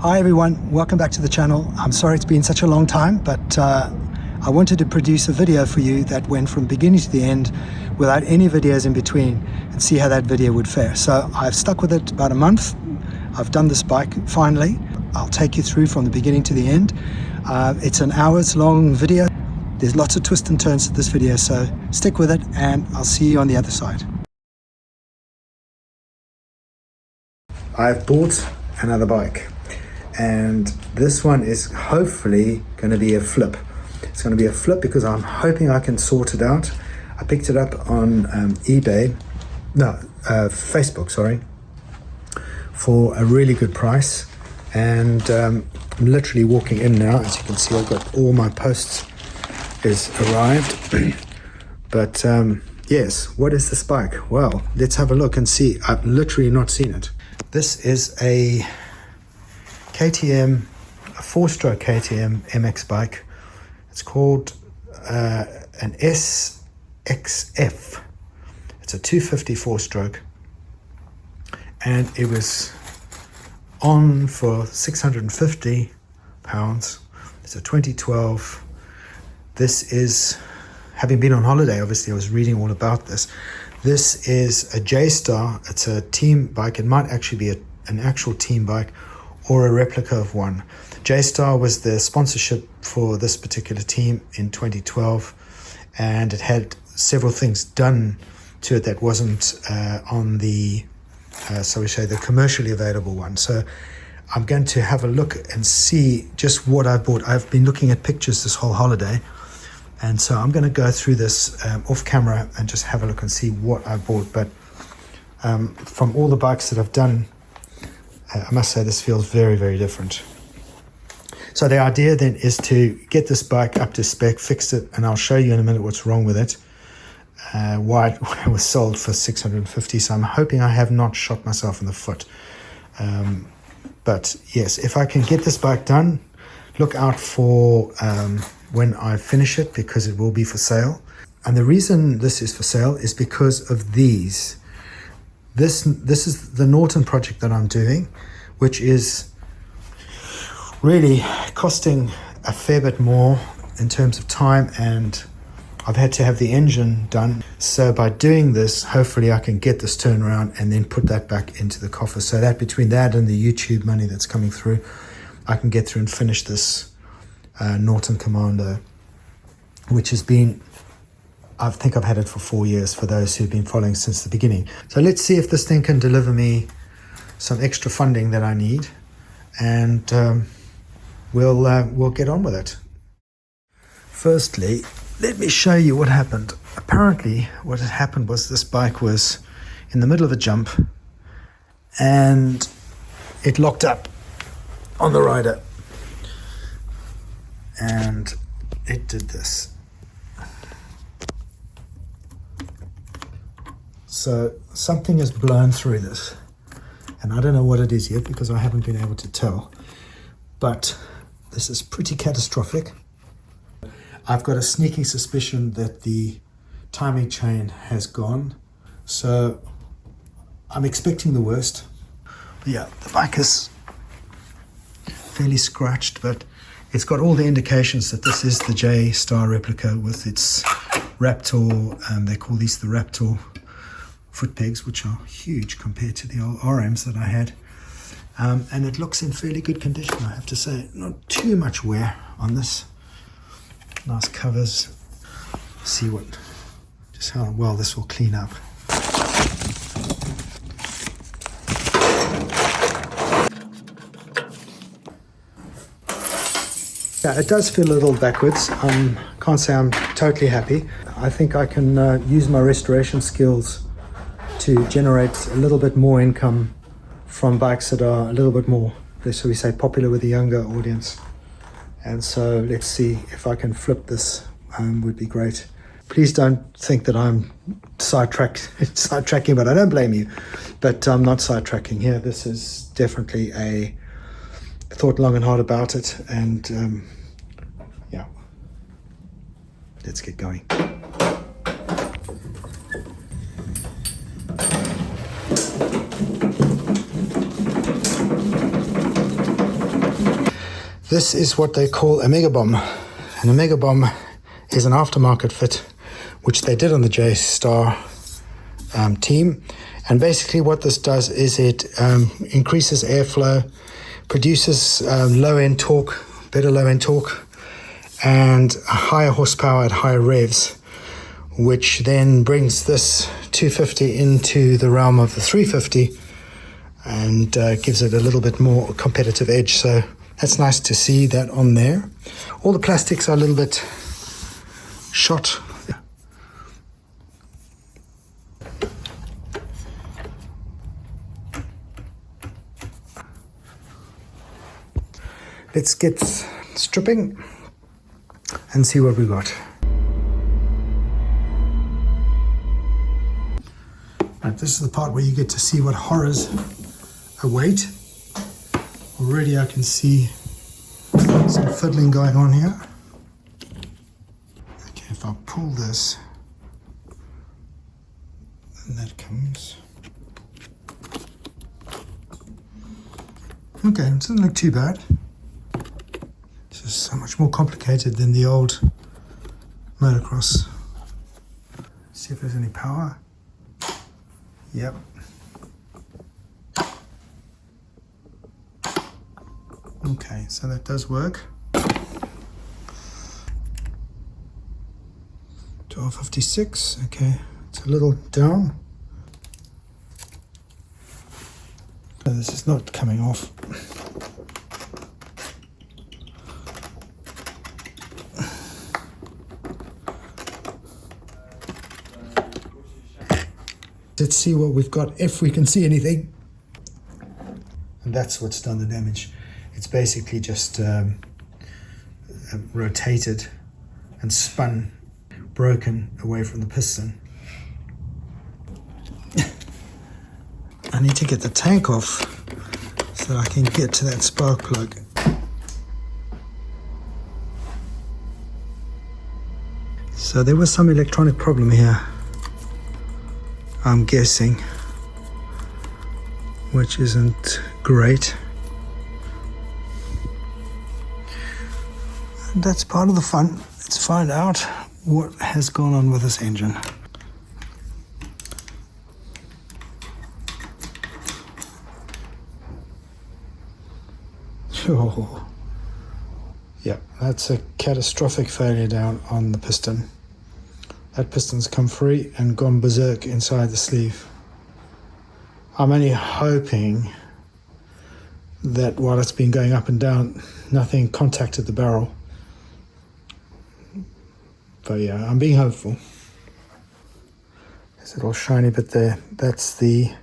Hi everyone, welcome back to the channel. I'm sorry it's been such a long time, but I wanted to produce a video for you that went from beginning to the end without any videos in between and see how that video would fare. So I've stuck with it about a month. I've done this bike finally. I'll take you through from the beginning to the end. It's an hours long video. There's lots of twists and turns to this video, so stick with it and I'll see you on the other side. I've bought another bike, and this one is hopefully going to be a flip. It's going to be a flip because I'm hoping I can sort it out. I picked it up on Facebook, sorry, for a really good price, and I'm literally walking in now. As you can see, I've got all my posts is arrived. But yes, what is this bike? Well, let's have a look and see. I've literally not seen it. This is a KTM, a 4-stroke KTM MX bike. It's called an SXF. It's a 250 4-stroke, and it was on for £650. It's a 2012. This is, having been on holiday, obviously I was reading all about this. This is a J-Star. It's a team bike. It might actually be an actual team bike or a replica of one. J-Star was the sponsorship for this particular team in 2012, and it had several things done to it that wasn't on the, so we say, the commercially available one. So I'm going to have a look and see just what I bought. I've been looking at pictures this whole holiday, and so I'm going to go through this off camera and just have a look and see what I bought. But from all the bikes that I've done, I must say this feels very, very different. So the idea then is to get this bike up to spec, fix it, and I'll show you in a minute what's wrong with it, why it was sold for $650. So I'm hoping I have not shot myself in the foot. But yes, if I can get this bike done, look out for when I finish it, because it will be for sale. And the reason this is for sale is because of these. This is the Norton project that I'm doing, which is really costing a fair bit more in terms of time, and I've had to have the engine done. So by doing this, hopefully I can get this turnaround and then put that back into the coffer, so that between that and the YouTube money that's coming through, I can get through and finish this Norton Commando, which has been, I think I've had it for 4 years, for those who've been following since the beginning. So let's see if this thing can deliver me some extra funding that I need, and we'll get on with it. Firstly, let me show you what happened. Apparently what had happened was this bike was in the middle of a jump and it locked up on the rider, and it did this. So something has blown through this, and I don't know what it is yet because I haven't been able to tell, but this is pretty catastrophic. I've got a sneaking suspicion that the timing chain has gone, so I'm expecting the worst. But yeah, the bike is fairly scratched, but it's got all the indications that this is the J-Star replica with its Raptor, they call these the Raptor foot pegs, which are huge compared to the old RMs that I had. And it looks in fairly good condition, I have to say. Not too much wear on this. Nice covers. See just how well this will clean up. Yeah, it does feel a little backwards. Can't say I'm totally happy. I think I can use my restoration skills to generate a little bit more income from bikes that are a little bit more, so we say, popular with the younger audience. And so let's see if I can flip this. Would be great. Please don't think that I'm sidetracking, but I don't blame you. But I'm not sidetracking here. This is definitely a thought long and hard about it, and yeah, let's get going. This is what they call a mega bomb. And a mega bomb is an aftermarket fit, which they did on the J-Star team. And basically what this does is it increases airflow, produces low-end torque, better low-end torque, and higher horsepower at higher revs, which then brings this 250 into the realm of the 350 and gives it a little bit more competitive edge. So that's nice to see that on there. All the plastics are a little bit shot. Let's get stripping and see what we got. Right, this is the part where you get to see what horrors await. Already I can see some fiddling going on here. Okay, if I pull this, and that comes. Okay, it doesn't look too bad. This is so much more complicated than the old motocross. See if there's any power. Yep. Okay, so that does work. 1256, okay, it's a little down. No, this is not coming off. Let's see what we've got, if we can see anything. And that's what's done the damage. It's basically just rotated and spun, broken away from the piston. I need to get the tank off so that I can get to that spark plug. So there was some electronic problem here, I'm guessing, which isn't great. And that's part of the fun. Let's find out what has gone on with this engine. Oh, yeah, that's a catastrophic failure down on the piston. That piston's come free and gone berserk inside the sleeve. I'm only hoping that while it's been going up and down, nothing contacted the barrel. But yeah, I'm being hopeful. There's a little shiny bit there. That's the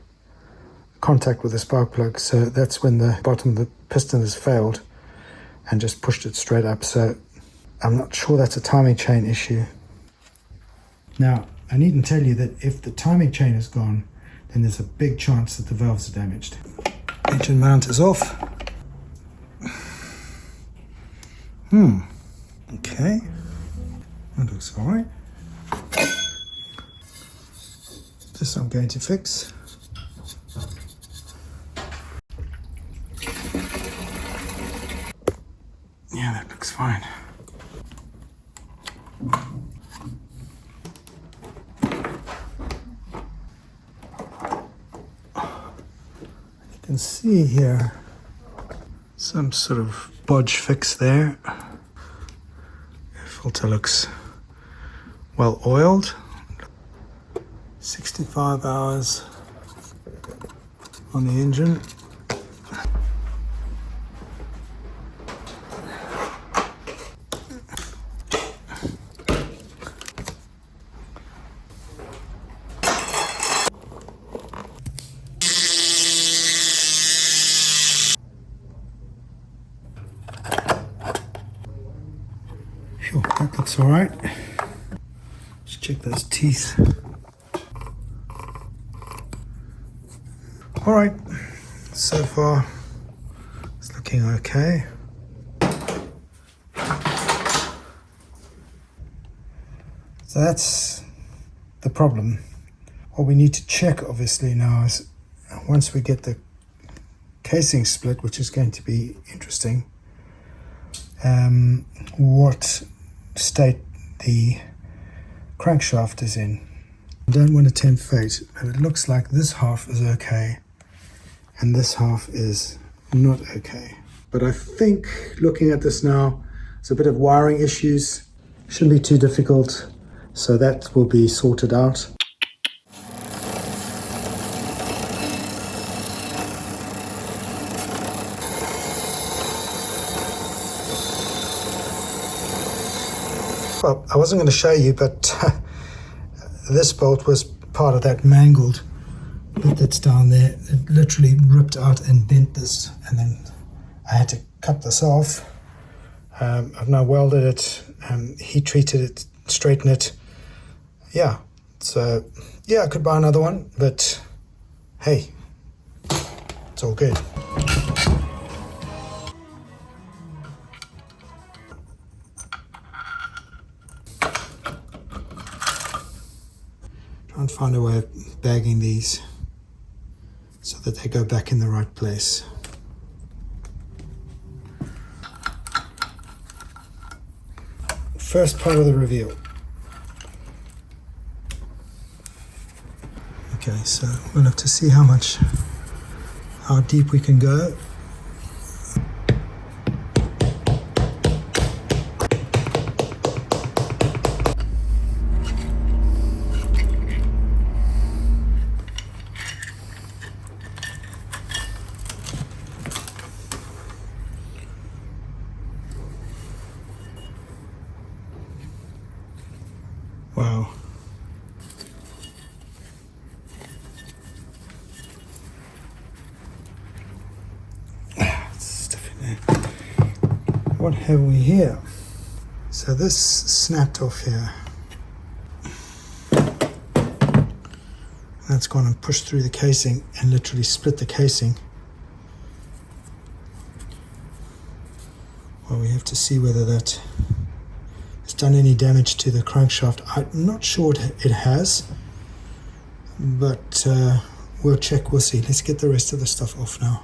contact with the spark plug. So that's when the bottom of the piston has failed and just pushed it straight up. So I'm not sure that's a timing chain issue. Now, I needn't tell you that if the timing chain is gone, then there's a big chance that the valves are damaged. Engine mount is off. Okay. That looks all right. This I'm going to fix. Yeah, that looks fine. You can see here some sort of bodge fix there. Filter looks well oiled. 65 hours on the engine. Phew, that looks all right. Let's check those teeth. All right, so far it's looking okay. So that's the problem. What we need to check obviously now is once we get the casing split, which is going to be interesting, what state the crankshaft is in. I don't want to tempt fate, but it looks like this half is okay and this half is not okay. But I think looking at this now, there's a bit of wiring issues. Shouldn't be too difficult, so that will be sorted out. Well, I wasn't going to show you, but this bolt was part of that mangled bit that's down there. It literally ripped out and bent this, and then I had to cut this off. I've now welded it, heat treated it, straightened it. Yeah, so yeah, I could buy another one, but hey, it's all good. Try and find a way of bagging these so that they go back in the right place. First part of the reveal. Okay, so we'll have to see how deep we can go. Wow. Stuff in there. What have we here? So this snapped off here. That's gone and pushed through the casing and literally split the casing. Well, we have to see whether that has done any damage to the crankshaft. I'm not sure it has, but we'll check, we'll see. Let's get the rest of the stuff off now.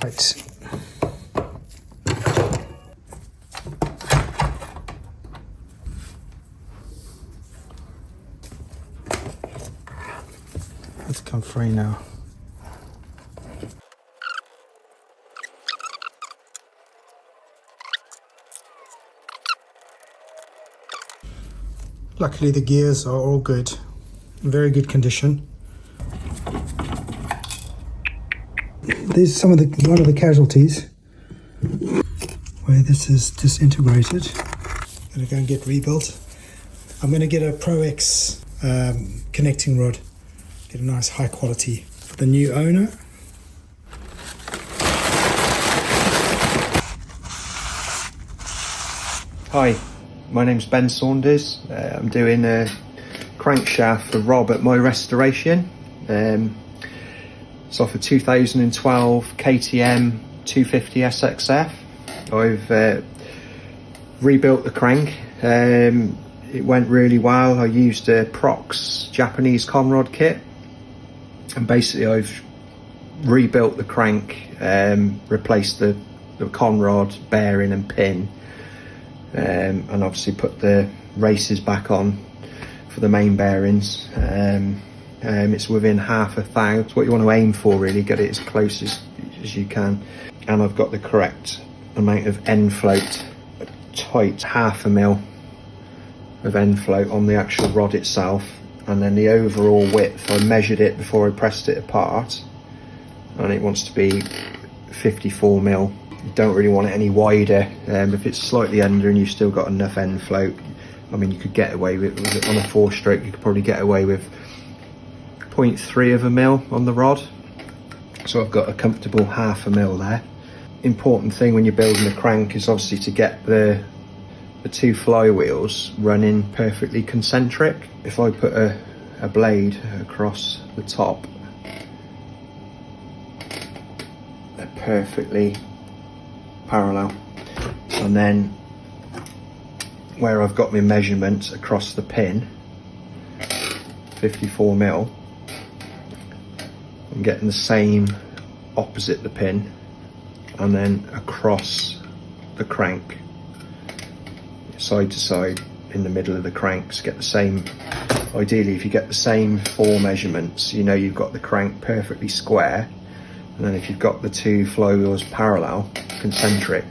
Right. Let's come free now. Luckily the gears are all good, in very good condition. There's one of the casualties where this is disintegrated. I'm going to go and get rebuilt. I'm going to get a Pro X connecting rod. Get a nice high quality for the new owner. Hi, my name's Ben Saunders. I'm doing a crankshaft for Rob at my restoration. It's off a 2012 KTM 250 SXF. I've rebuilt the crank. It went really well. I used a Prox Japanese conrod kit, and basically I've rebuilt the crank, replaced the conrod, bearing and pin, and obviously put the races back on for the main bearings. It's within $1,000. It's what you want to aim for, really, get it as close as you can. And I've got the correct amount of end float, tight 0.5 mil of end float on the actual rod itself, and then the overall width, I measured it before I pressed it apart, and it wants to be 54 mil. You don't really want it any wider. If it's slightly under and you've still got enough end float, I mean, you could get away with it on a 4-stroke. You could probably get away with 0.3 mil on the rod. So I've got a comfortable 0.5 mil there. Important thing when you're building a crank is obviously to get the two flywheels running perfectly concentric. If I put a blade across the top, they're perfectly parallel, and then where I've got my measurements across the pin, 54mm, I'm getting the same opposite the pin and then across the crank, side to side in the middle of the cranks, get the same. Ideally, if you get the same 4 measurements, you know you've got the crank perfectly square, and then if you've got the 2 flywheels parallel, concentric,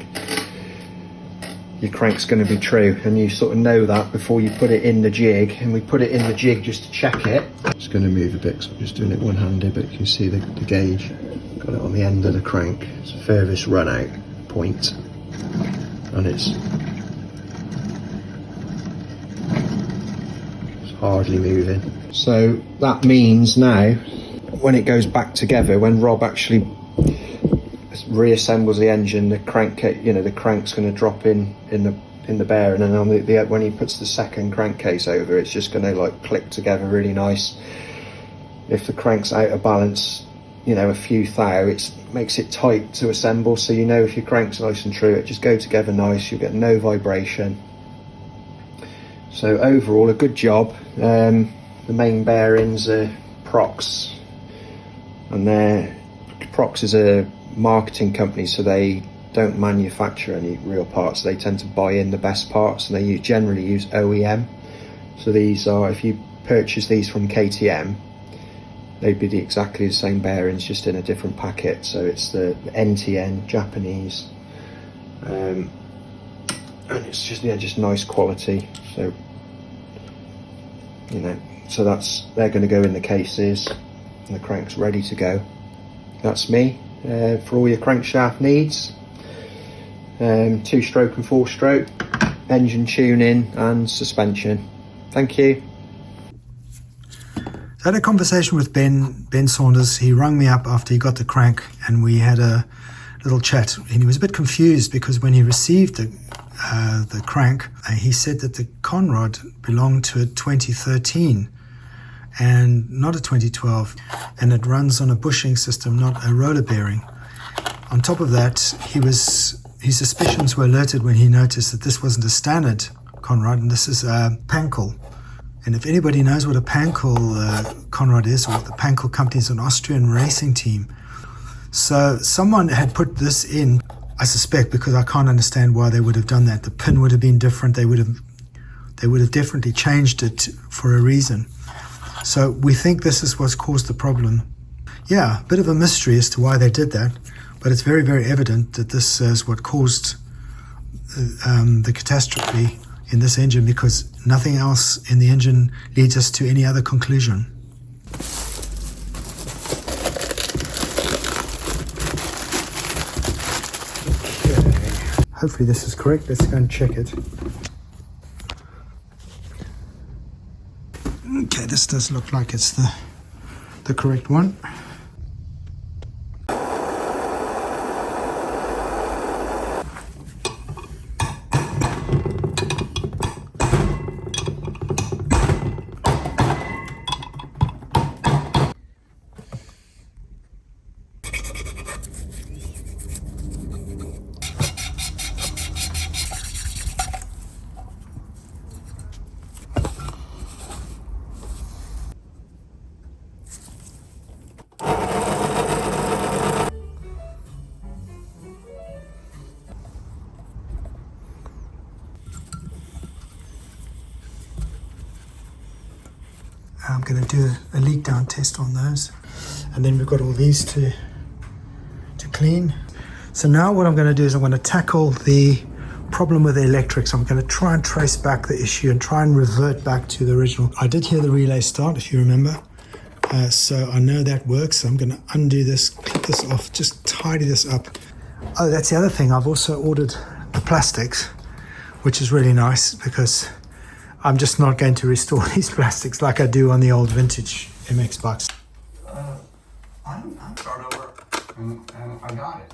your crank's going to be true, and you sort of know that before you put it in the jig. And we put it in the jig just to check it. It's going to move a bit, so I'm just doing it one-handed, but you can see the gauge. Got it on the end of the crank. It's the furthest run out point, and it's hardly moving. So that means now, when it goes back together, when Rob actually reassembles the engine, the crankcase, you know, the crank's going to drop in the bearing, and on the when he puts the second crankcase over, it's just going to like click together really nice. If the crank's out of balance, you know, a few thou, it makes it tight to assemble, so you know if your crank's nice and true, it just go together nice, you'll get no vibration. So overall, a good job. The main bearings are Prox, and Prox is a marketing company, so they don't manufacture any real parts. They tend to buy in the best parts, and they generally use OEM. So these are, if you purchase these from KTM, they'd be exactly the same bearings, just in a different packet. So it's the NTN Japanese, and it's just, yeah, just nice quality. So, you know, so they're going to go in the cases, and the crank's ready to go. That's me for all your crankshaft needs. 2-stroke and 4-stroke, engine tuning and suspension. Thank you. I had a conversation with Ben Saunders. He rang me up after he got the crank, and we had a little chat. And he was a bit confused because when he received the crank, he said that the conrod belonged to a 2013 and not a 2012, and it runs on a bushing system, not a roller bearing. On top of that, his suspicions were alerted when he noticed that this wasn't a standard conrod, and this is a Pankel. And if anybody knows what a Pankel conrod is, or the Pankel company is an Austrian racing team. So someone had put this in, I suspect, because I can't understand why they would have done that. The pin would have been different. They would have definitely changed it for a reason. So we think this is what's caused the problem. Yeah, a bit of a mystery as to why they did that, but it's very, very evident that this is what caused the catastrophe in this engine, because nothing else in the engine leads us to any other conclusion. Okay. Hopefully this is correct. Let's go and check it. Okay, this does look like it's the correct one. I'm going to do a leak down test on those, and then we've got all these to clean. So now what I'm going to do is I'm going to tackle the problem with the electrics. I'm going to try and trace back the issue and try and revert back to the original. I did hear the relay start, if you remember, so I know that works. So I'm going to undo this, clip this off, just tidy this up. Oh, that's the other thing. I've also ordered the plastics, which is really nice, because I'm just not going to restore these plastics like I do on the old vintage MX bikes. I'm start over, and I got it.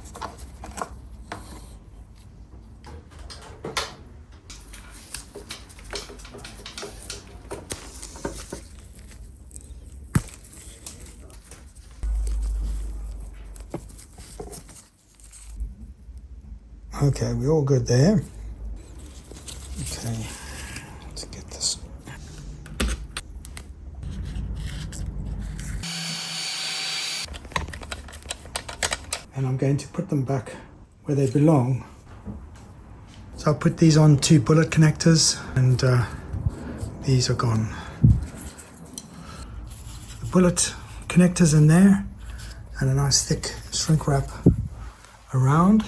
Okay, we're all good there. Okay. Let's get this. And I'm going to put them back where they belong. So I'll put these on 2 bullet connectors, and these are gone. The bullet connectors in there, and a nice thick shrink wrap around.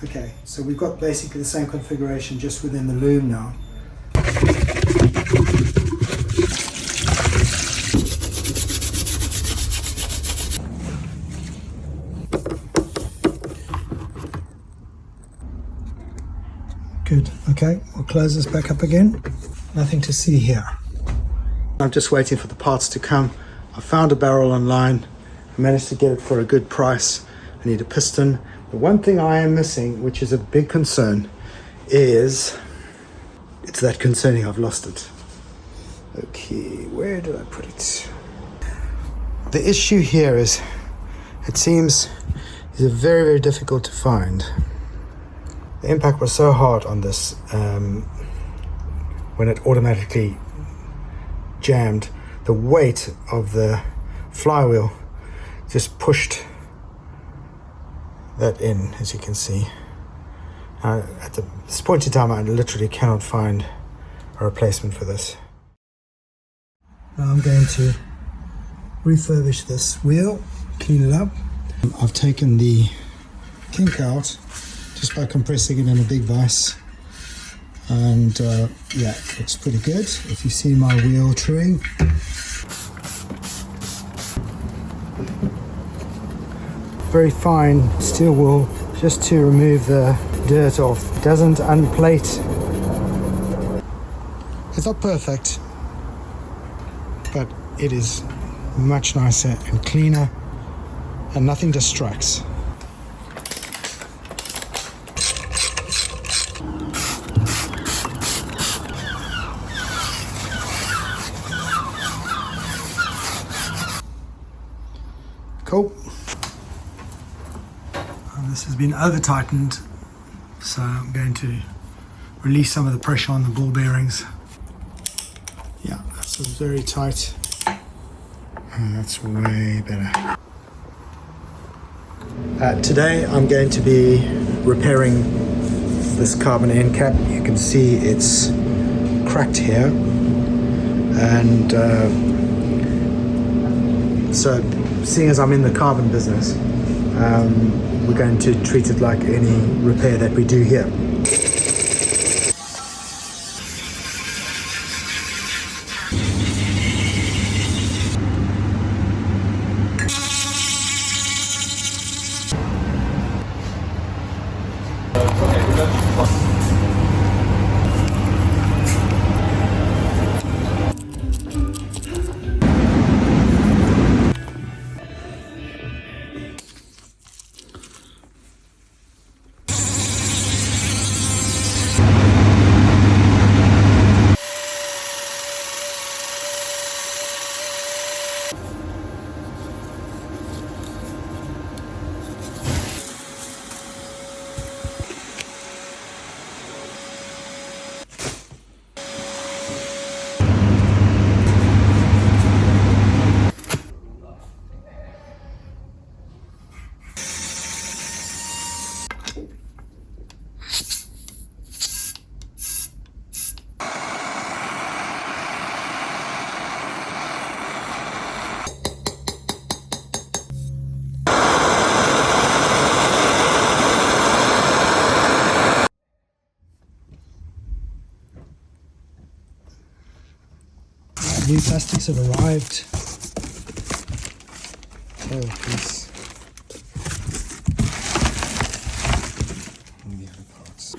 Okay, so we've got basically the same configuration just within the loom now. Good, okay, we'll close this back up again. Nothing to see here. I'm just waiting for the parts to come. I found a barrel online. I managed to get it for a good price. I need a piston. The one thing I am missing, which is a big concern, is it's that concerning I've lost it. Okay, where did I put it? The issue here is, it seems, is very, very difficult to find. The impact was so hard on this when it automatically jammed. The weight of the flywheel just pushed that in, as you can see. At this point in time, I literally cannot find a replacement for this. Now I'm going to refurbish this wheel, clean it up. I've taken the kink out just by compressing it in a big vise, and yeah, it looks pretty good. If you see my wheel truing, very fine steel wool just to remove the dirt off. It doesn't unplate. It's not perfect, but it is much nicer and cleaner, and nothing distracts. Cool. And this has been over tightened, so I'm going to release some of the pressure on the ball bearings. Yeah, that's very tight. And that's way better. Today I'm going to be repairing this carbon end cap. You can see it's cracked here, and so seeing as I'm in the carbon business, we're going to treat it like any repair that we do here. New plastics have arrived. Oh, please. And the other parts.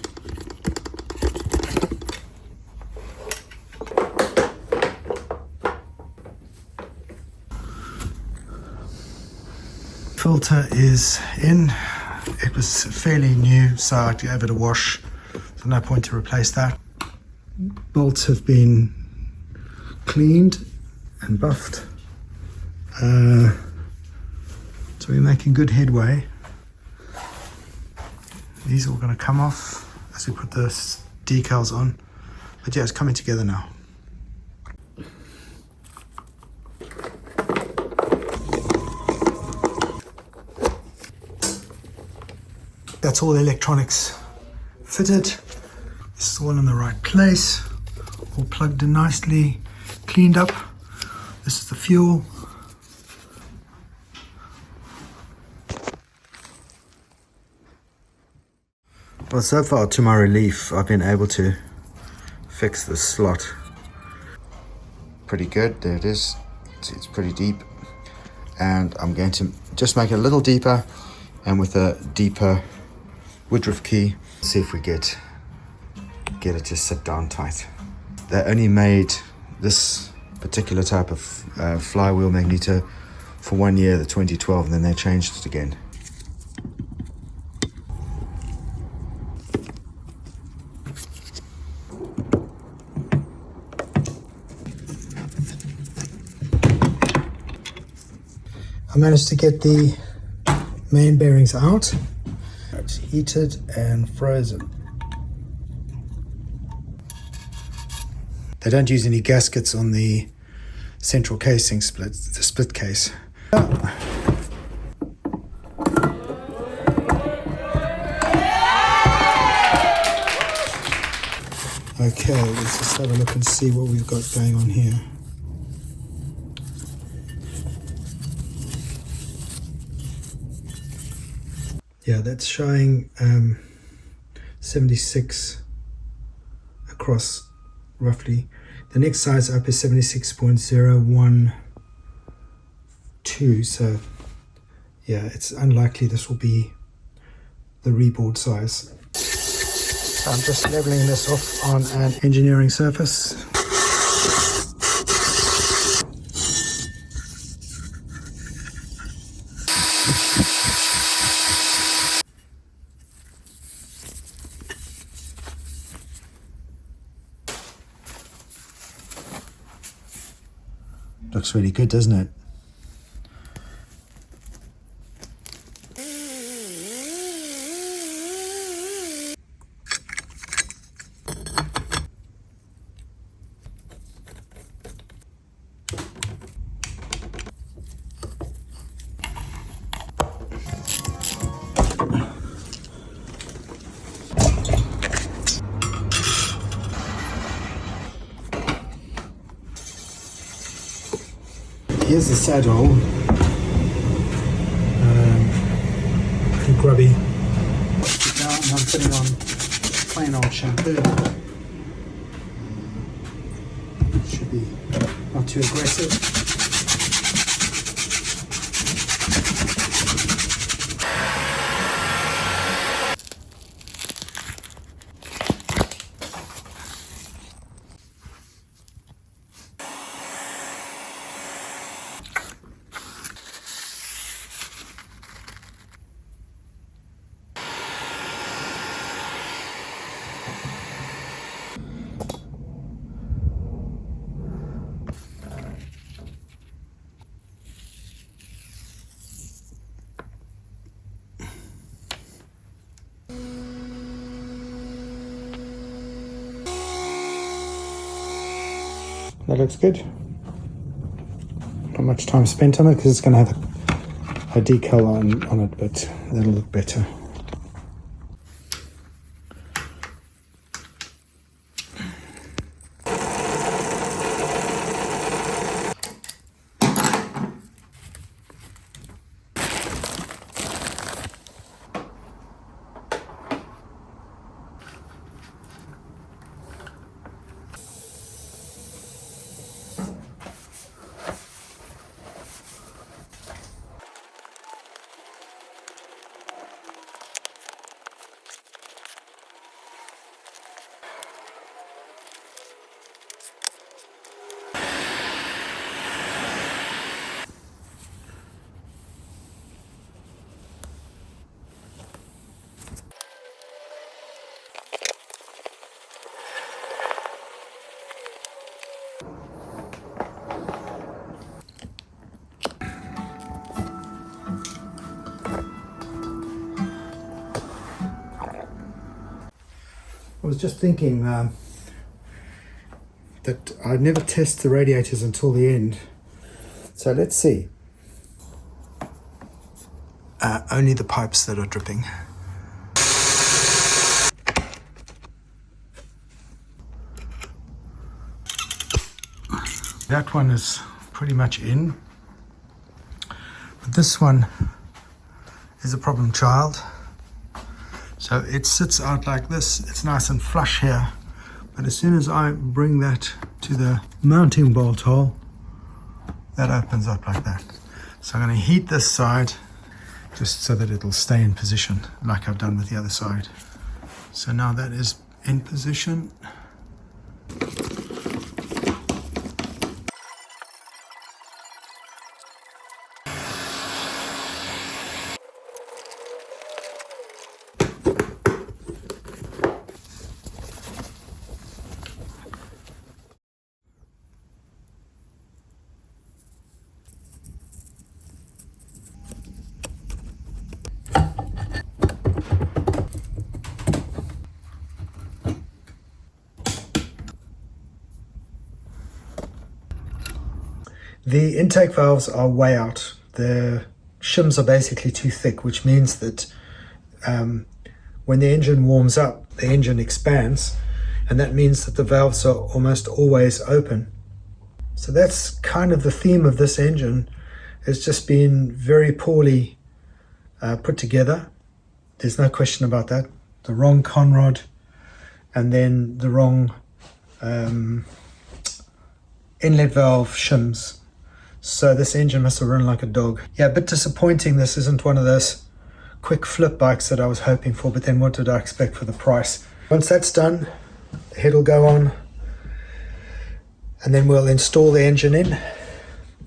Filter is in. It was fairly new, so I gave it a wash. There's no point to replace that. Bolts have been cleaned and buffed, so we're making good headway. These are all going to come off as we put the decals on. But yeah, it's coming together now. That's all the electronics fitted. It's all in the right place, all plugged in nicely, cleaned up. This is the fuel. Well, so far to my relief, I've been able to fix the slot. Pretty good, there it is. See, it's pretty deep. And I'm going to just make it a little deeper, and with a deeper woodruff key, see if we get it to sit down tight. They only made this particular type of flywheel magneto for 1 year, the 2012, and then they changed it again. I managed to get the main bearings out. It's heated and frozen. They don't use any gaskets on the central casing split, the split case. Okay, let's just have a look and see what we've got going on here. Yeah, that's showing 76 across roughly. The next size up is 76.012. So yeah, it's unlikely this will be the reboard size. So I'm just leveling this off on an engineering surface. Looks really good, doesn't it? Here's the saddle, pretty grubby. Now I'm putting on plain old shampoo. Should be not too aggressive. That looks good. Not much time spent on it because it's going to have a decal on it, but that'll look better. was just thinking that I'd never test the radiators until the end. So let's see. Only the pipes that are dripping. That one is pretty much in. But this one is a problem child. So it sits out like this. It's nice and flush here. But as soon as I bring that to the mounting bolt hole, that opens up like that. So I'm going to heat this side just so that it'll stay in position like I've done with the other side. So now that is in position. The intake valves are way out. The shims are basically too thick, which means that when the engine warms up, the engine expands, and that means that the valves are almost always open. So that's kind of the theme of this engine. It's just been very poorly put together. There's no question about that. The wrong conrod, and then the wrong inlet valve shims. So this engine must have run like a dog. Yeah, a bit disappointing. This isn't one of those quick flip bikes that I was hoping for, but then what did I expect for the price? Once that's done, the head will go on, and then we'll install the engine in,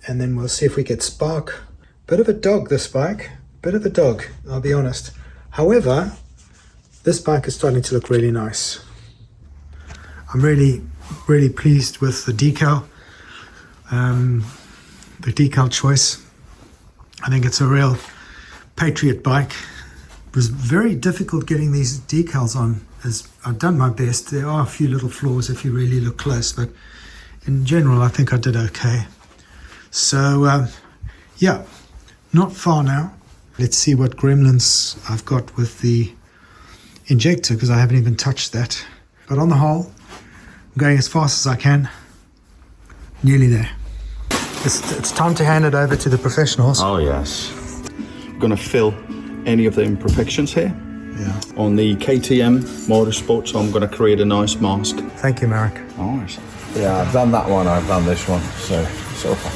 and then we'll see if we get spark. Bit of a dog, this bike. Bit of a dog, I'll be honest. However, this bike is starting to look really nice. I'm really pleased with the decal. The decal choice. I think it's a real patriot bike. It was very difficult getting these decals on, as I've done my best. There are a few little flaws if you really look close, but in general I think I did okay. So yeah, not far now. Let's see what gremlins I've got with the injector, because I haven't even touched that. But on the whole, I'm going as fast as I can. Nearly there. It's time to hand it over to the professionals. Oh yes. I'm going to fill any of the imperfections here. Yeah. On the KTM Motorsport, so I'm going to create a nice mask. Thank you, Marek. Nice. Yeah, I've done that one, I've done this one, so far.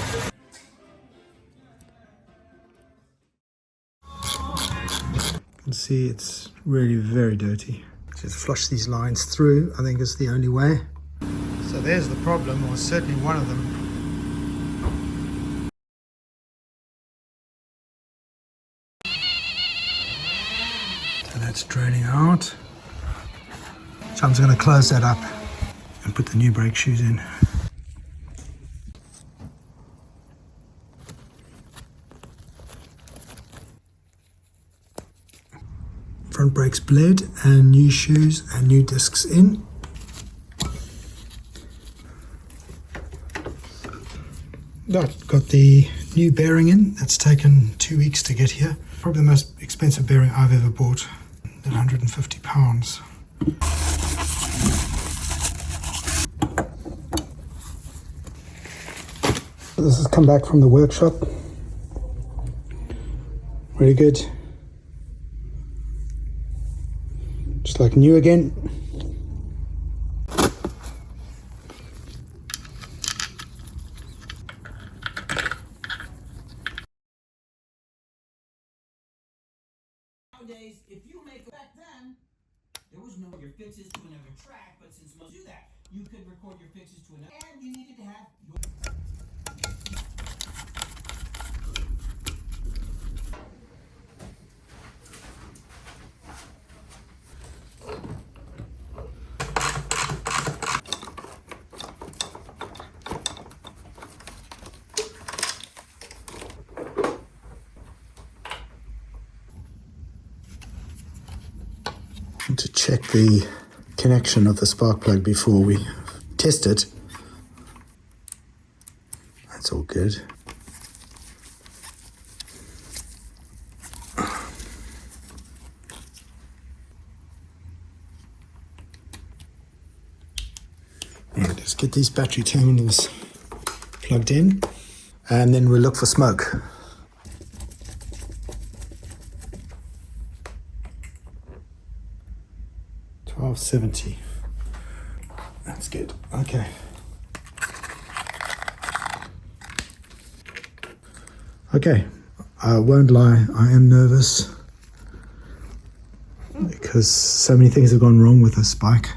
You can see it's really very dirty. Just flush these lines through, I think is the only way. So there's the problem, or certainly one of them. So that's draining out. So I'm just going to close that up and put the new brake shoes in. Front brakes bled, and new shoes and new discs in. Got the new bearing in. That's taken 2 weeks to get here. Probably the most expensive bearing I've ever bought, at £150. This has come back from the workshop. Really good. Just like new again. Nowadays, if you make back then, there was no your fixes to another track, but since most do that, you could record your fixes to another, and you needed to have your to check the connection of the spark plug before we test it. That's all good. Right, let's get these battery terminals plugged in, and then we'll look for smoke. $12.70. That's good. Okay. Okay, I won't lie, I am nervous because so many things have gone wrong with this bike.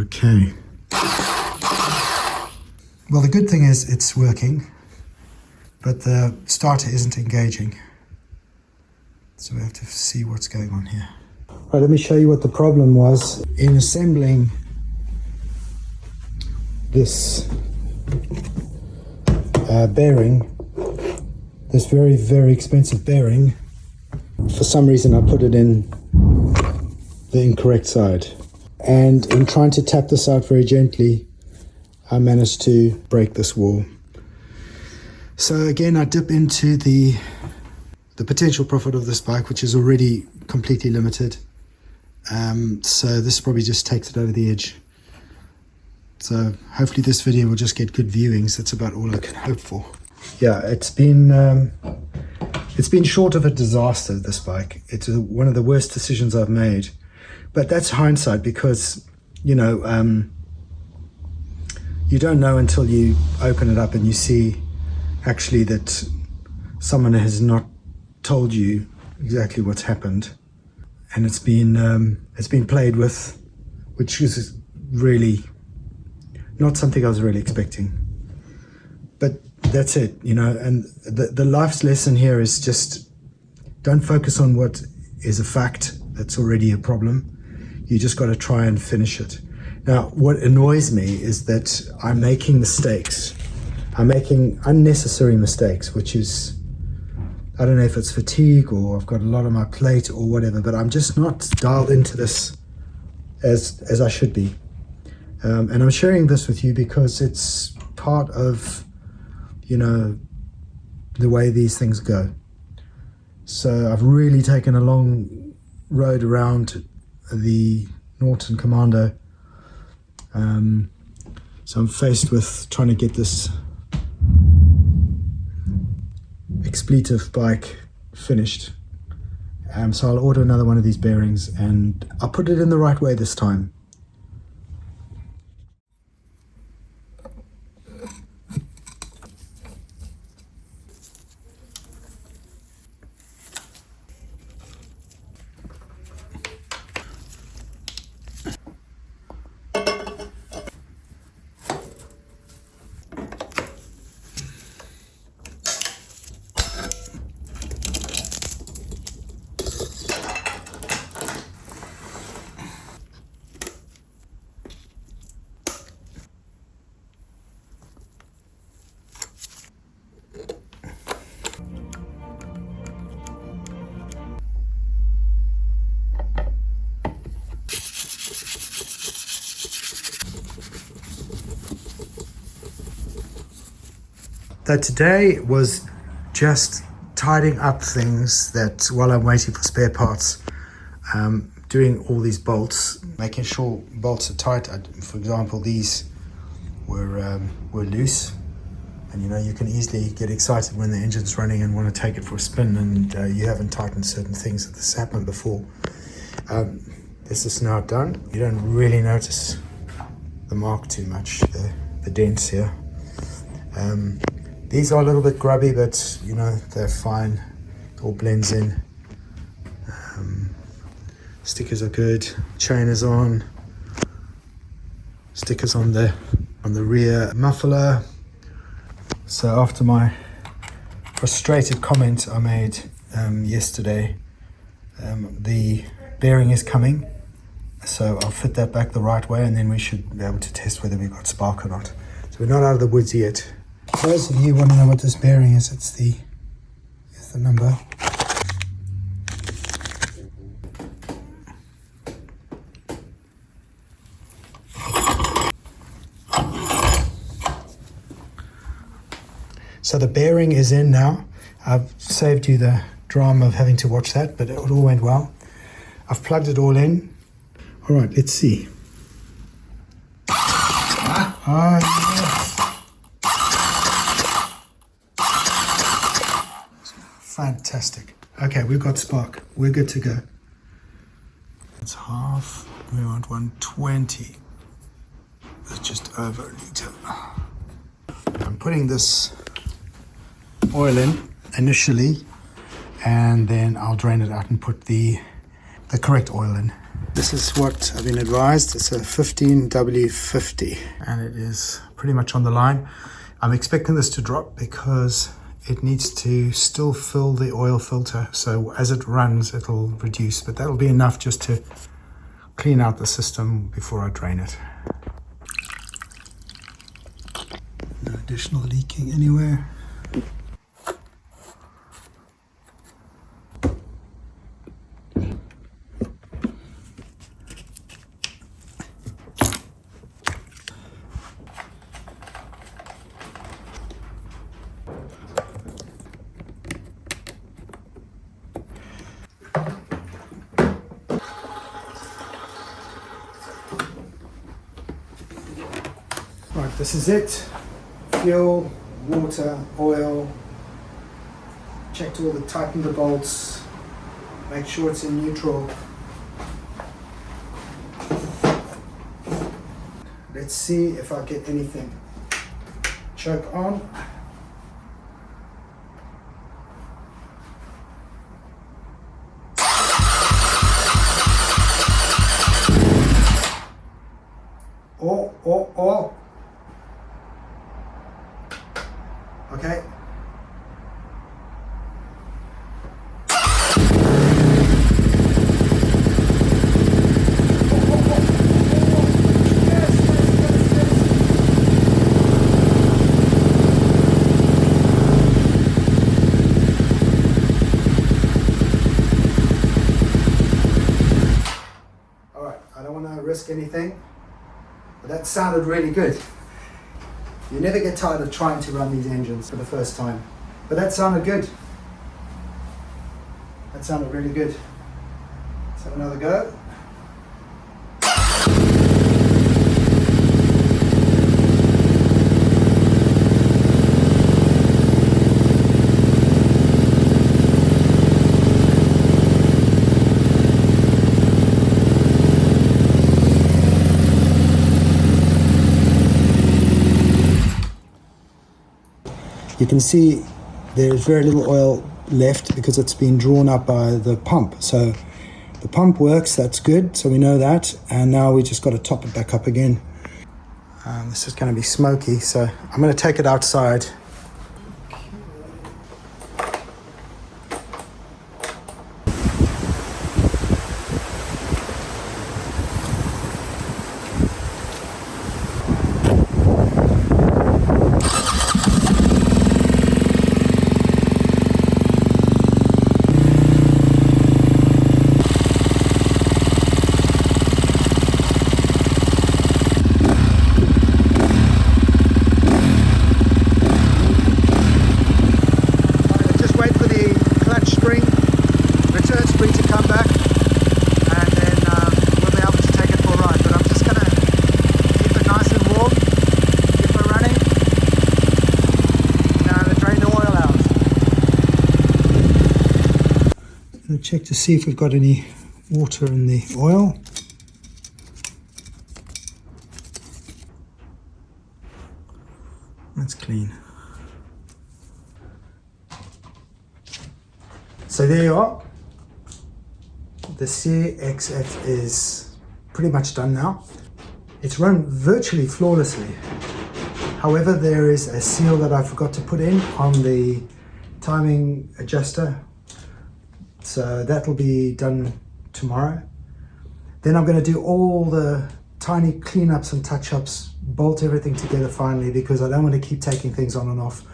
Okay. Well, the good thing is it's working, but the starter isn't engaging. So we have to see what's going on here. Right, let me show you what the problem was in assembling this bearing, this very, very expensive bearing. For some reason I put it in the incorrect side. And in trying to tap this out very gently, I managed to break this wall. So again, I dip into the potential profit of this bike, which is already completely limited. So this probably just takes it over the edge. So hopefully this video will just get good viewings. That's about all I can hope for. Yeah, it's been short of a disaster, this bike. It's one of the worst decisions I've made. But that's hindsight, because, you know, you don't know until you open it up and you see actually that someone has not told you exactly what's happened. And it's been played with, which is really not something I was really expecting. But that's it, you know, and the life's lesson here is just don't focus on what is a fact that's already a problem. You just got to try and finish it. Now, what annoys me is that I'm making mistakes. I'm making unnecessary mistakes, which is, I don't know if it's fatigue or I've got a lot on my plate or whatever, but I'm just not dialed into this as I should be. And I'm sharing this with you because it's part of, you know, the way these things go. So I've really taken a long road around the Norton Commando. So I'm faced with trying to get this expletive bike finished. So I'll order another one of these bearings and I'll put it in the right way this time. That today was just tidying up things that while I'm waiting for spare parts, doing all these bolts, making sure bolts are tight. For example, these were loose, and you know you can easily get excited when the engine's running and want to take it for a spin, and you haven't tightened certain things. This happened before. This is now done. You don't really notice the mark too much, the dents here. These are a little bit grubby, but you know, they're fine. It all blends in. Stickers are good. Chain is on. Stickers on the rear muffler. So after my frustrated comment I made yesterday, the bearing is coming. So I'll fit that back the right way, and then we should be able to test whether we've got spark or not. So we're not out of the woods yet. For those of you who want to know what this bearing is, here's the number. So the bearing is in now. I've saved you the drama of having to watch that, but it all went well. I've plugged it all in. All right, let's see. Yeah. Fantastic. Okay, we've got spark. We're good to go. It's half. We want 120. That's just over a litre. I'm putting this oil in initially, and then I'll drain it out and put the correct oil in. This is what I've been advised. It's a 15W50, and it is pretty much on the line. I'm expecting this to drop because it needs to still fill the oil filter. So as it runs, it'll reduce, but that'll be enough just to clean out the system before I drain it. No additional leaking anywhere. Right, this is it. Fuel, water, oil. Checked all the, tightened the bolts. Make sure it's in neutral. Let's see if I get anything. Choke on. Oh. Okay. All right, I don't want to risk anything, but that sounded really good. You never get tired of trying to run these engines for the first time. But that sounded good. That sounded really good. Let's have another go. You can see there's very little oil left because it's been drawn up by the pump. So the pump works, that's good, so we know that. And now we just got to top it back up again. This is going to be smoky, so I'm going to take it outside. Check to see if we've got any water in the oil. That's clean. So there you are. The CXF is pretty much done now. It's run virtually flawlessly. However, there is a seal that I forgot to put in on the timing adjuster. So that'll be done tomorrow. Then I'm going to do all the tiny cleanups and touch-ups, bolt everything together finally, because I don't want to keep taking things on and off,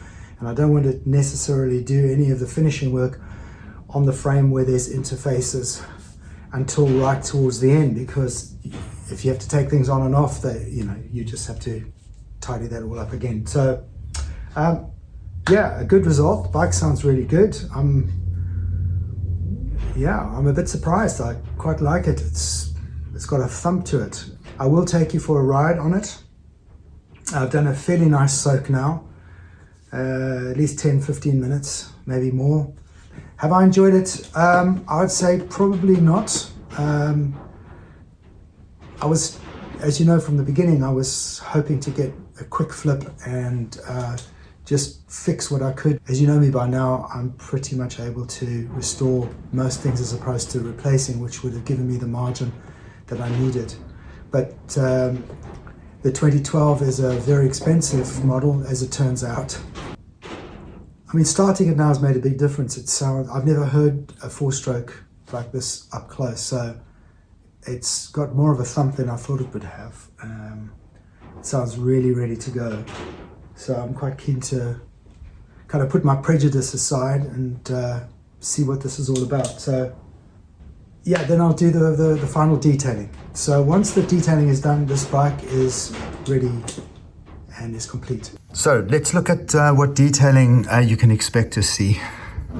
and I don't want to necessarily do any of the finishing work on the frame where there's interfaces until right towards the end, because if you have to take things on and off, you just have to tidy that all up again. So yeah, a good result. The bike sounds really good. I'm a bit surprised. I quite like it. It's got a thump to it. I will take you for a ride on it. I've done a fairly nice soak now, at least 10-15 minutes, maybe more. Have I enjoyed it? I would say probably not. I was, as you know from the beginning, I was hoping to get a quick flip and just fix what I could. As you know me by now, I'm pretty much able to restore most things as opposed to replacing, which would have given me the margin that I needed. But the 2012 is a very expensive model, as it turns out. I mean, starting it now has made a big difference. I've never heard a four-stroke like this up close, so it's got more of a thump than I thought it would have. It sounds really ready to go. So I'm quite keen to kind of put my prejudice aside and see what this is all about. So yeah, then I'll do the final detailing. So once the detailing is done, this bike is ready and is complete. So let's look at what detailing you can expect to see.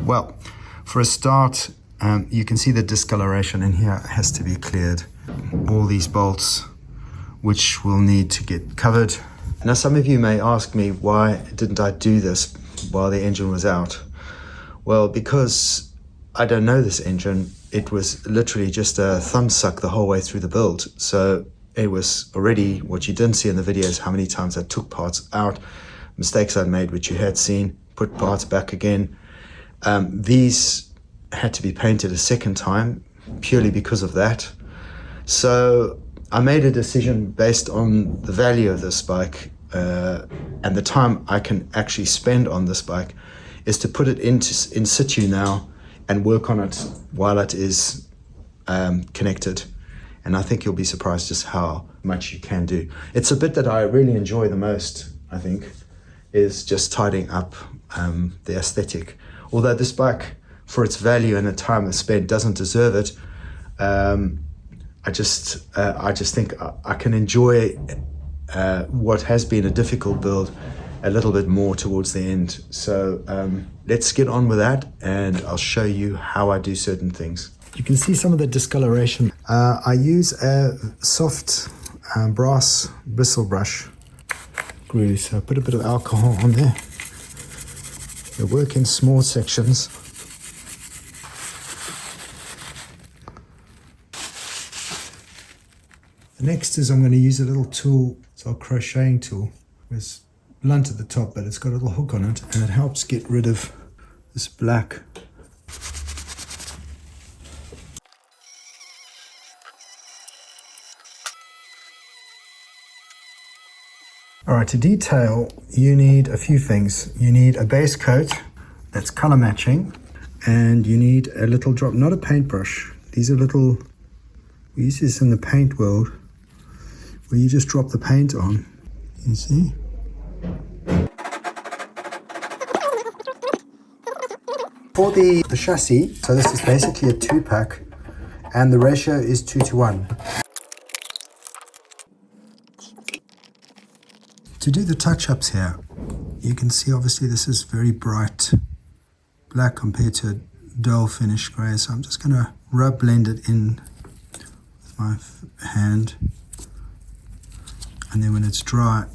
Well, for a start, you can see the discoloration in here has to be cleared. All these bolts, which will need to get covered. Now, some of you may ask me, why didn't I do this while the engine was out? Well, because I don't know this engine. It was literally just a thumb suck the whole way through the build. So it was already, what you didn't see in the videos, how many times I took parts out, mistakes I'd made, which you had seen, put parts back again. These had to be painted a second time, purely because of that. So I made a decision based on the value of this bike and the time I can actually spend on this bike, is to put it in situ now and work on it while it is connected. And I think you'll be surprised just how much you can do. It's a bit that I really enjoy the most, I think, is just tidying up the aesthetic. Although this bike, for its value and the time it's spent, doesn't deserve it. I just think I can enjoy what has been a difficult build a little bit more towards the end. So let's get on with that, and I'll show you how I do certain things. You can see some of the discoloration. I use a soft brass bristle brush glue, so I put a bit of alcohol on there. I work in small sections. Next is I'm going to use a little tool. It's our crocheting tool. It's blunt at the top, but it's got a little hook on it, and it helps get rid of this black. All right, to detail, you need a few things. You need a base coat that's color matching, and you need a little drop, not a paintbrush. These are little, we use this in the paint world, where you just drop the paint on, you see? For the chassis, so this is basically a 2-pack, and the ratio is 2:1. To do the touch-ups here, you can see obviously this is very bright black compared to a dull finish grey, so I'm just going to blend it in with my hand. And then when it's dry,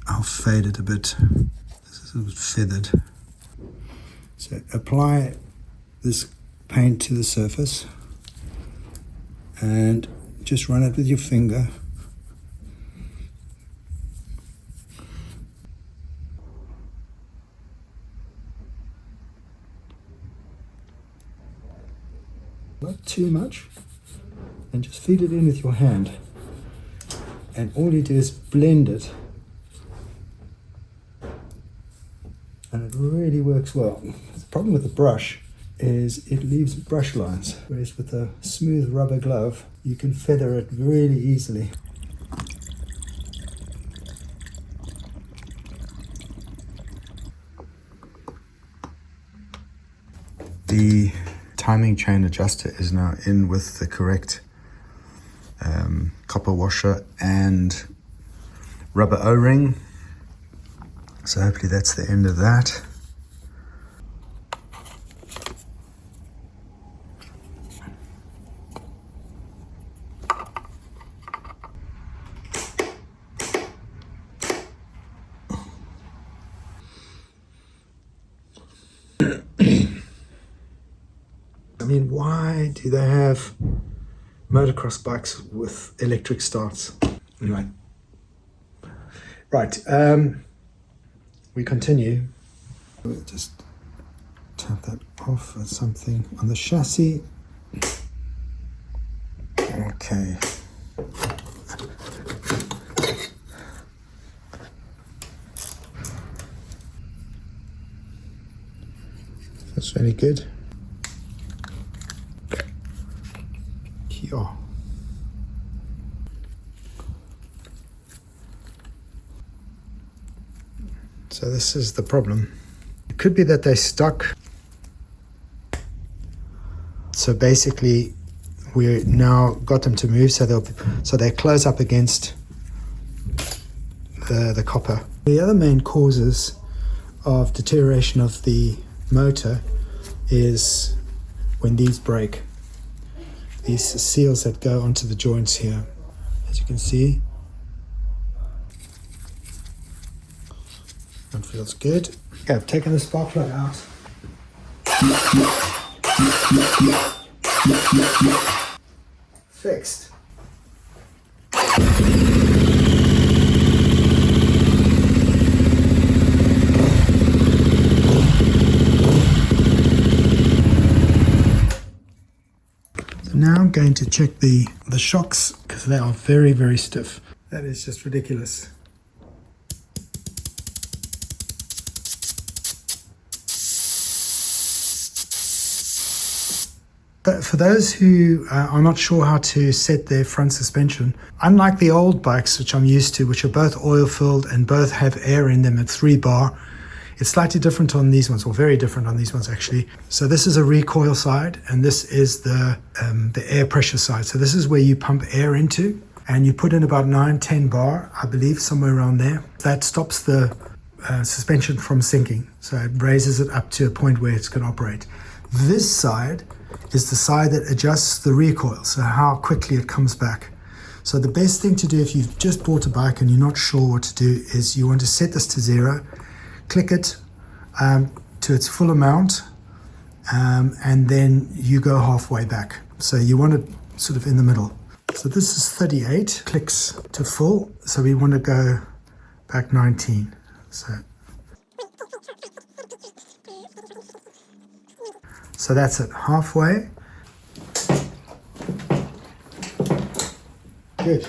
I'll fade it a bit. This is a bit feathered. So apply this paint to the surface and just run it with your finger. Not too much, and just feed it in with your hand. And all you do is blend it, and it really works well. The problem with the brush is it leaves brush lines, whereas with a smooth rubber glove you can feather it really easily. The timing chain adjuster is now in with the correct copper washer and rubber O-ring. So hopefully that's the end of that. mean, why do they have motocross bikes with electric starts? Anyway. Right, we continue. We'll just tap that off or something on the chassis. Okay. That's really good. Yeah. So this is the problem. It could be that they're stuck. So basically, we now got them to move, so they close up against the copper. The other main causes of deterioration of the motor is when these break. These seals that go onto the joints here, as you can see. That feels good. Okay, I've taken the spark plug out. Fixed. So now I'm going to check the shocks, because they are very, very stiff. That is just ridiculous. But for those who are not sure how to set their front suspension, unlike the old bikes which I'm used to, which are both oil filled and both have air in them at 3 bar, it's slightly different on these ones, or very different on these ones actually. So this is a recoil side, and this is the air pressure side. So this is where you pump air into, and you put in about 9-10 bar, I believe, somewhere around there. That stops the suspension from sinking. So it raises it up to a point where it's going to operate. This side is the side that adjusts the recoil, so how quickly it comes back. So the best thing to do if you've just bought a bike and you're not sure what to do is you want to set this to 0, click it to its full amount, and then you go halfway back. So you want it sort of in the middle. So this is 38, clicks to full, so we want to go back 19. So that's it, halfway. Good.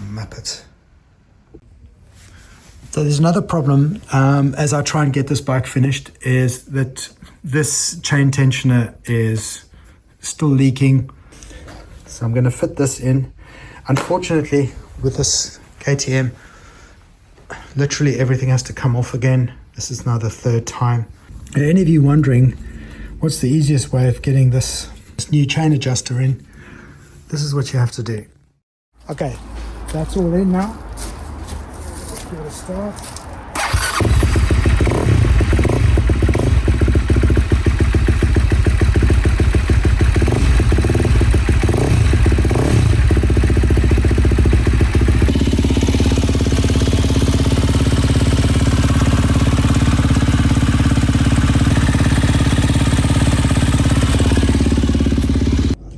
Map it. So there's another problem as I try and get this bike finished, is that this chain tensioner is still leaking. So I'm going to fit this in. Unfortunately, with this KTM, literally everything has to come off again. This is now the 3rd time. Are any of you wondering what's the easiest way of getting this new chain adjuster in? This is what you have to do. Okay, that's all in now. Let's give it a start.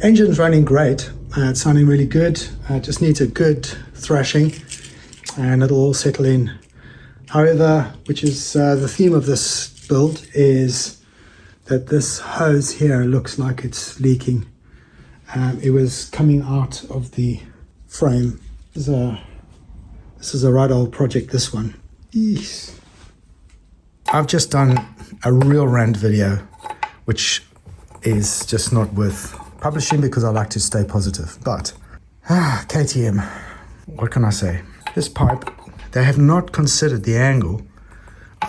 Engine's running great. It's sounding really good. It just needs a good thrashing and it'll all settle in. However, which is the theme of this build, is that this hose here looks like it's leaking. It was coming out of the frame. This is a right old project, this one. Eesh. I've just done a real rant video, which is just not worth publishing because I like to stay positive. But KTM, what can I say? This pipe, they have not considered the angle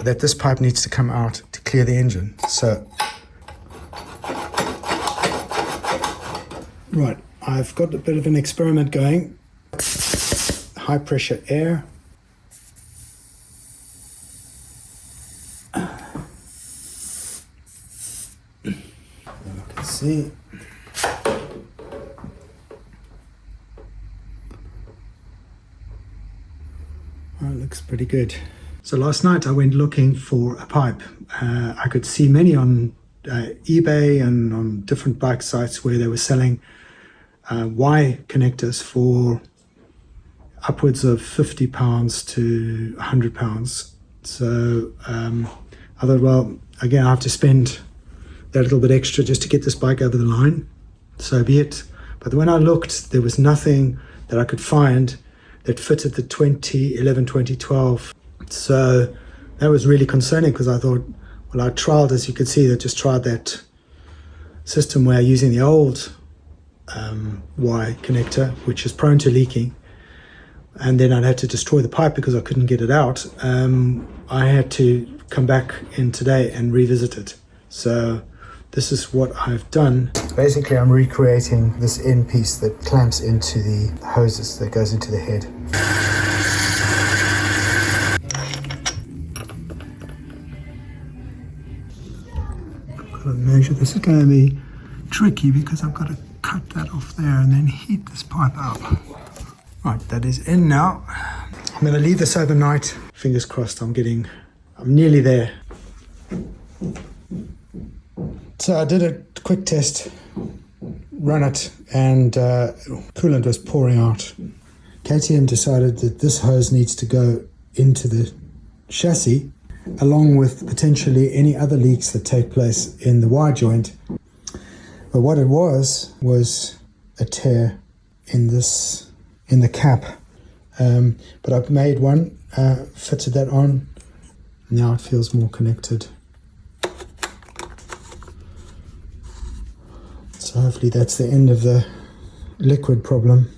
that this pipe needs to come out to clear the engine. So, right, I've got a bit of an experiment going. High pressure air. Let's see. Oh, it looks pretty good. So last night I went looking for a pipe. I could see many on eBay and on different bike sites where they were selling Y connectors for upwards of £50 to £100. So I thought, well, again, I have to spend that little bit extra just to get this bike over the line. So be it. But when I looked, there was nothing that I could find that fitted the 2011, 2012. So that was really concerning, because I thought, well, I trialed, as you could see, I just tried that system where using the old Y connector, which is prone to leaking, and then I'd have to destroy the pipe because I couldn't get it out. I had to come back in today and revisit it. So this is what I've done. Basically, I'm recreating this end piece that clamps into the hoses that goes into the head. I've got to measure. This is going to be tricky because I've got to cut that off there and then heat this pipe up. Right, that is in now. I'm going to leave this overnight. Fingers crossed, I'm nearly there. So I did a quick test, run it, and coolant was pouring out. KTM decided that this hose needs to go into the chassis, along with potentially any other leaks that take place in the Y joint. But what it was a tear in the cap. But I've made one, fitted that on. Now it feels more connected. So hopefully that's the end of the liquid problem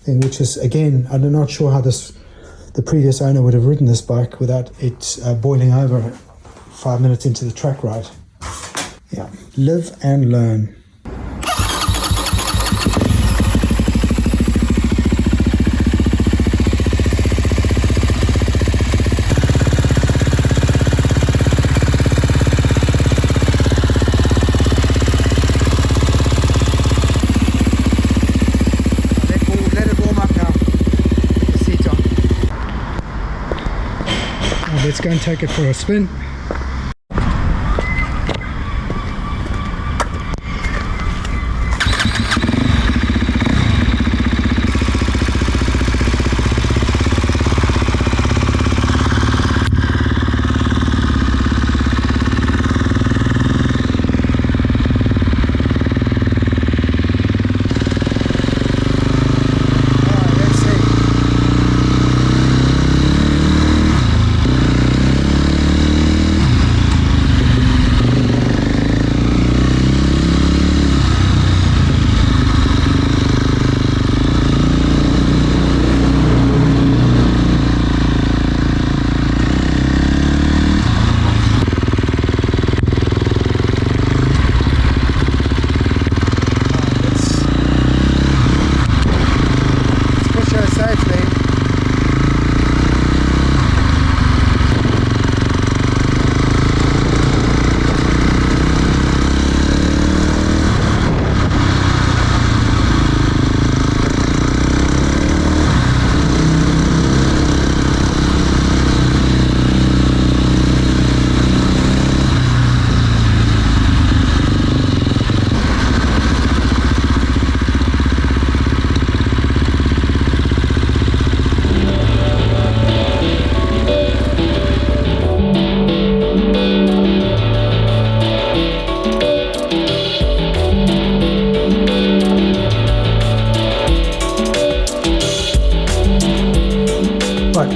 thing, which is, again, I'm not sure how the previous owner would have ridden this bike without it boiling over 5 minutes into the track ride. Yeah, live and learn. Let's go and take it for a spin.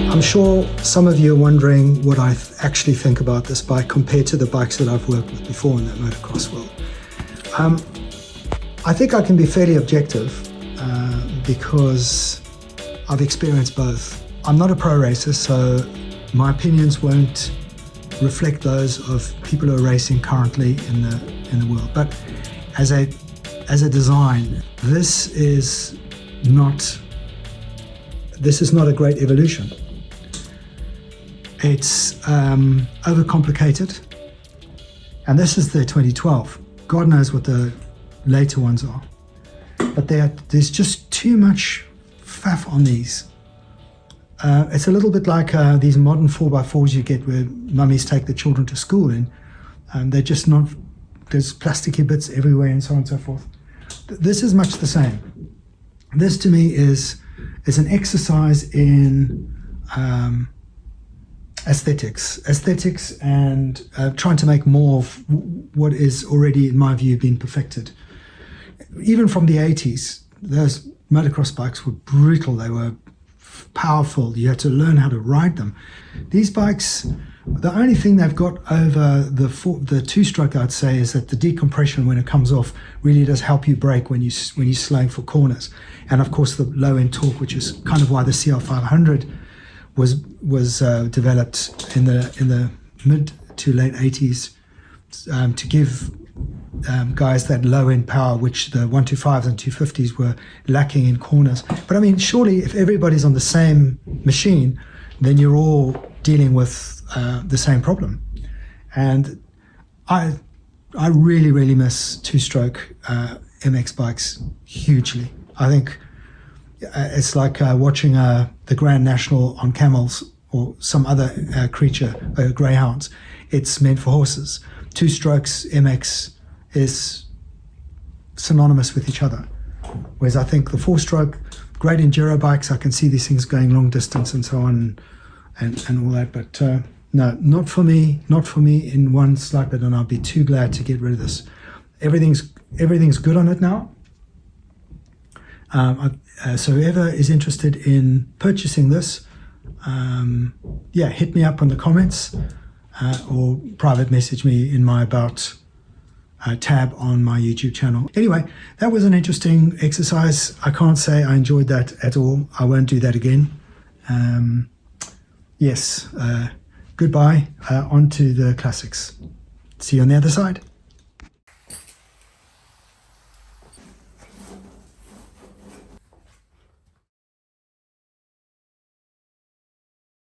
I'm sure some of you are wondering what I actually think about this bike compared to the bikes that I've worked with before in the motocross world. I think I can be fairly objective because I've experienced both. I'm not a pro racer, so my opinions won't reflect those of people who are racing currently in the world. But as a design, this is not a great evolution. It's overcomplicated, and this is the 2012. God knows what the later ones are, but there's just too much faff on these. It's a little bit like these modern 4x4s you get where mummies take the children to school in. They're just not, there's plasticky bits everywhere and so on and so forth. This is much the same. This to me is an exercise in aesthetics and trying to make more of what is already, in my view, been perfected. Even from the 80s, those motocross bikes were brutal. They were powerful. You had to learn how to ride them. These bikes, the only thing they've got over the two-stroke, I'd say, is that the decompression when it comes off really does help you brake when you're slowing for corners. And of course, the low-end torque, which is kind of why the CR500 was developed in the mid to late 80s to give guys that low-end power, which the 125s and 250s were lacking in corners. But I mean, surely if everybody's on the same machine, then you're all dealing with the same problem. And I really, really miss two-stroke MX bikes hugely. I think it's like watching the Grand National on camels or some other creature, greyhounds. It's meant for horses. Two-strokes MX is synonymous with each other. Whereas I think the four-stroke, great enduro bikes, I can see these things going long distance and so on and all that. But no, not for me in one slight bit, and I'll be too glad to get rid of this. Everything's good on it now. So whoever is interested in purchasing this, hit me up on the comments or private message me in my About tab on my YouTube channel. Anyway, that was an interesting exercise. I can't say I enjoyed that at all. I won't do that again. Goodbye. On to the classics. See you on the other side.